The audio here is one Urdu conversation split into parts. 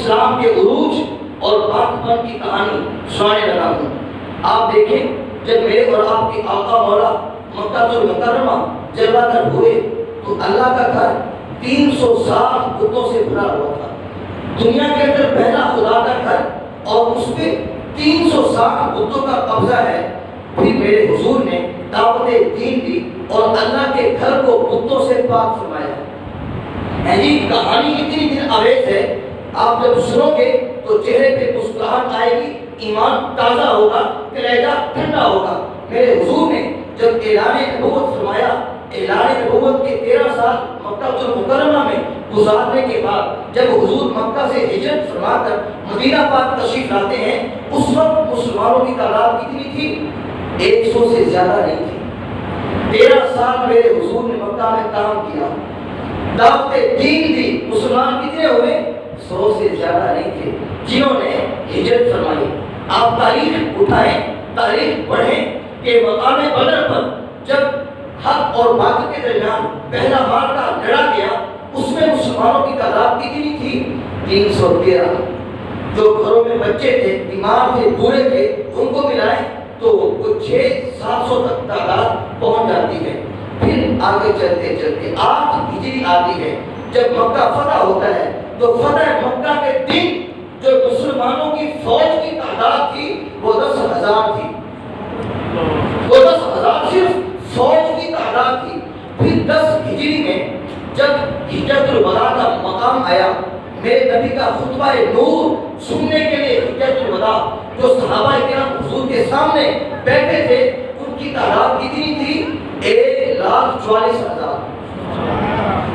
اسلام کے عروج اور پاکپن کی کہانی سنانے لگا ہوں۔ آپ دیکھیں جب میرے اور آپ کے آقا مولا مکہ المکرمہ جلوہ گر ہوئے تو اللہ کا گھر 360 بتوں سے بھرا ہوا تھا۔ دنیا کے اندر پہلا خدا کا گھر اور اس پہ 360 بتوں کا قبضہ ہے۔ پھر میرے حضور نے دعوت دین دی اور اللہ کے گھر کو بتوں سے پاک فرمایا۔ جی کہانی اتنی دل آویز ہے، آپ جب سنو گے تو چہرے پہ مسکراہٹ آئے گی، ایمان تازہ ہوگا، کلیجہ ٹھنڈا ہوگا۔ میرے حضور نے جب اعلان نبوت فرمایا، اعلان نبوت کے 13 سال مکہ المکرمہ میں گزارنے کے بعد جب حضور مکہ سے ہجرت فرما کر مدینہ پاک تشریف لاتے ہیں، اس وقت مسلمانوں کی تعداد کتنی تھی؟ 100 سے زیادہ نہیں تھی۔ 13 سال میرے حضور نے مکہ میں کام کیا، دعوت دین دی، مسلمان کتنے ہوئے؟ 100 سے زیادہ نہیں تھے جنہوں نے ہجرت فرمائی۔ آپ تاریخ اٹھائیں، تاریخ پڑھیں کہ مقام بدر پر جب حق اور باطل کے درمیان پہلا معرکہ لڑا گیا، اس میں مسلمانوں کی تعداد کتنی تھی؟ 313۔ جو گھروں میں بچے تھے، بیمار تھے، بوڑھے تھے، ان کو ملائیں تو 600-700 تک تعداد پہنچ جاتی ہے۔ پھر آگے چلتے چلتے 8 ہجری آتی ہے، جب مکہ فتح ہوتا ہے تو فتح مکہ کے دن جو مسلمانوں کی فوج کی تعداد تھی وہ 10,000 تھی۔ وہ 10,000 صرف فوج کی تعداد تھی۔ پھر 10 ہجری میں جب حجۃ الوداع کا مقام آیا، میرے نبی کا خطبہ نور سننے کے لیے حجۃ الوداع جو صحابہ کرام حضور کے سامنے بیٹھے تھے، ان کی تعداد کتنی تھی؟ 1,44,000۔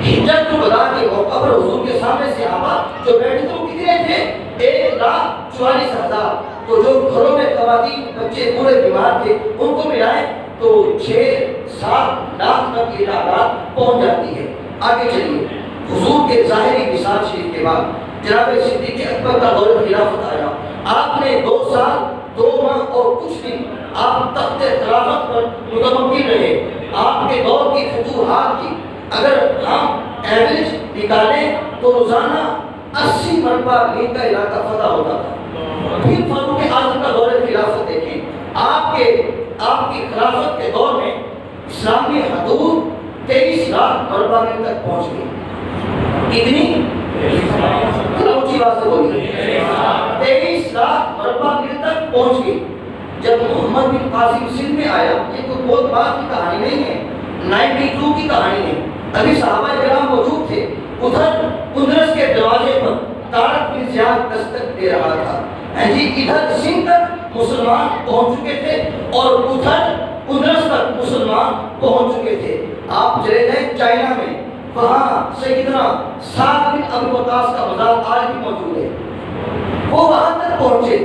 حجۃ الوداع کے موقع پر حضور کے سامنے صحابہ جو بیٹھے تھے وہ کتنے تھے؟ 1,44,000۔ تو جو گھروں میں خواتین، بچے، بوڑھے، بیمار تھے، ان کو ملائیں تو 6-7 لاکھ تک یہ تعداد پہنچ جاتی ہے۔ آگے چلیے، حضور کے ظاہری وصال شریف کے بعد جناب صدیق اکبر کا دور خلافت آیا۔ آپ نے 2 سال 2 ماہ اور کچھ دن آپ تخت خلافت پر متمکن رہے۔ آپ کے دور کی فتوحات کی اگر ہم ایوریج نکالیں تو روزانہ 80 مرتبہ نیل کا علاقہ فتح ہوتا تھا۔ پھر فاروق اعظم کا دور خلافت دیکھیں، آپ کی خلافت کے دور میں اسلامی حدود 23 لاکھ مربع میل تک پہنچ گئی۔ کتنی؟ اونچی بات سے بولیے، 23 لاکھ مربع میل تک پہنچ گئی۔ جب محمد بن قاسم سندھ میں آیا، یہ کوئی بہت بات کی کہانی نہیں ہے، 92 کی کہانی ہے، ابھی صحابہ کرام موجود تھے۔ ادھر اندرس کے دروازے پر طارق بن زیاد دستک دے رہا تھا، جی ادھر سندھ تک مسلمان پہنچ چکے تھے اور ادھر اندرس تک مسلمان پہنچ چکے تھے۔ آپ چلے جائیں چائنا میں، وہاں سیدنا سعد بن ابی وقاص کا مزار آج بھی موجود ہے، وہ وہاں تک پہنچے۔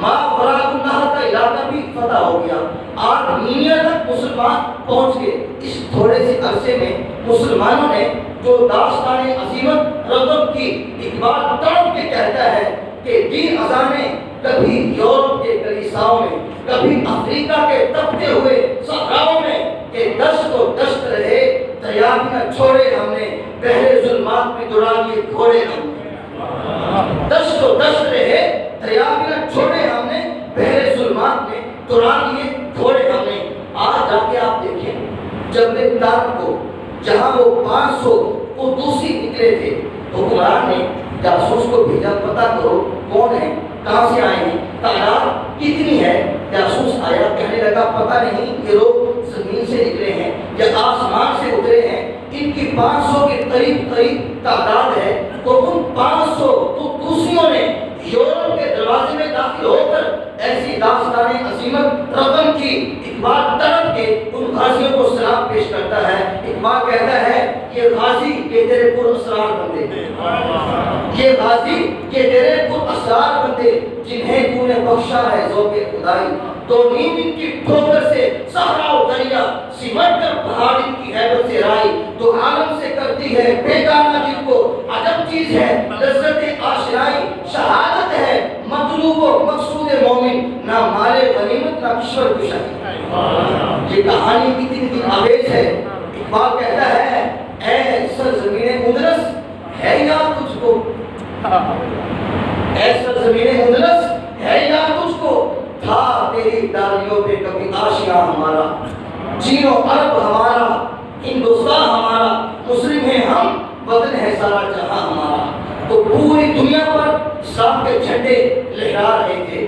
ماوراء النہر کا علاقہ بھی فتح ہو گیا، آرمینیا تک مسلمان پہنچ گئے۔ اس تھوڑے سے عرصے میں مسلمانوں نے جو داستان عظیمت رغب کی، اقبال تڑپ کے کہتا ہے کہ دین اذانے کبھی یورپ کے کلیساؤں میں، کبھی افریقہ کے تپتے ہوئے صحراؤں میں، کہ دشت و دشت رہے دریا بھی نہ چھوڑے ہم نے، بحر ظلمات میں دوڑا لیے گھوڑے ہم نے۔ دشت و دشت رہے دریا بھی نہ چھوڑے ہم نے، بحر ظلمات میں دوڑا لیے گھوڑے ہم نے۔ آج جا کے آپ دیکھیں، جب تارک کو جہاں وہ 500 کو دوسری نکلے تھے، حکمران نے جاسوس کو بھیجا، پتہ کرو کون ہے، کہاں سے آئے ہیں، تعداد کتنی ہے۔ جاسوس آیا، کہنے لگا پتہ نہیں یہ لوگ زمین سے نکلے ہیں یا آسمان سے اترے ہیں، ان کی 500 کے قریب تعداد ہے۔ تو ان 500 کو دوسریوں نے یورپ کے دروازے میں داخل ہو کر ایسی داستان عظیمت رقم کی۔ اقبال تڑپ کے ان غازیوں کو سلام پیش کرتا ہے۔ اقبال کہتا ہے یہ غازی کہ تیرے پر اسرار بندے، یہ غازی کہ تیرے پر اسرار بندے، جنہیں تو نے بخشا ہے ذوق خدائی، تو نیند ان کی ٹھوکر سے صحرا و دریا، سمٹ کر پہاڑ ان کی ہیبت سے رائی، تو عالم سے کرتی ہے بیگانہ جن کو عجب چیز ہے لذت آشنائی، شہادت ہے مطلوب و مقصود مومن، نہ مال غنیمت نہ کشور کشائی۔ یہ کہانی کتنی دن آویز ہے۔ اقبال کہتا ہے اے سرزمین اندرس ہے یاد تجھ کو، ہے سرزمین اندلس ہے یا تجھ کو، تھا تیری ڈالیوں پہ کبھی آشیاں ہمارا، چین و عرب ہمارا، ہندوستان ہمارا، مسلم ہیں ہم، وطن ہے سارا جہاں ہمارا۔ تو پوری دنیا پر اسلام کے جھنڈے لہرا رہے تھے۔